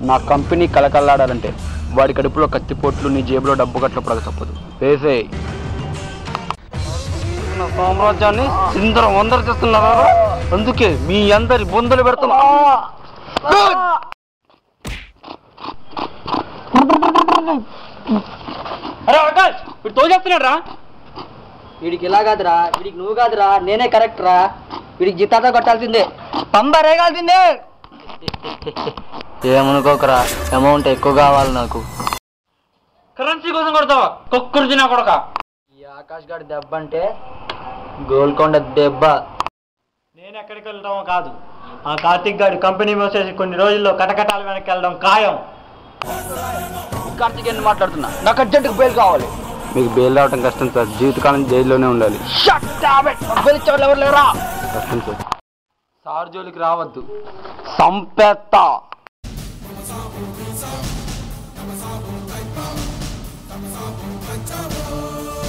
నా కంపెనీ కలకల్లాడాలంటే వాడి కడుపులో కత్తిపోట్లు నీ జేబులో డబ్బు కట్ల పడక తప్పదు. వేసే నా సామ్రాజ్యాన్ని సిందరం అందరు చేస్తున్నారా? అందుకే మీ అందరి బొందలు పెడుతున్నా. అరే ఆకాష్, వీడు తోచేస్తున్నాడు రా. వీడికి ఇలా కాదురా, వీడికి నువ్వు కాదురా, నేనే కరెక్ట్ రా. వీడికి జిత్తాతో కొట్టాల్సిందే, పంబరేగాల్సిందే. ఏమనుకోకరా, అమౌంట్ ఎక్కువ కావాలి నాకు. కరెన్సీ కోసం కొడతావా కొక్కురు తినా కొడక? ఈ ఆకాష్ గారి దెబ్బ అంటే గోల్కొండ దెబ్బ. నేను ఎక్కడికి వెళ్ళటమో కాదు, ఆ కార్తీక్ గారి కంపెనీ మూసేసి కొన్ని రోజుల్లో కటకటాలు వెనక్కి వెళ్ళడం ఖాయం. కార్తీక్ అని మాట్లాడుతున్నా, నాకు అర్జెంటుగా బెయిల్ కావాలి. మీకు బెయిల్ రావటం కష్టం సార్, జీవితకాలం జైల్లోనే ఉండాలి. ఎవరు లేరా? కష్టం సార్. సార్ జోలికి రావద్దు, సంపేత్తా.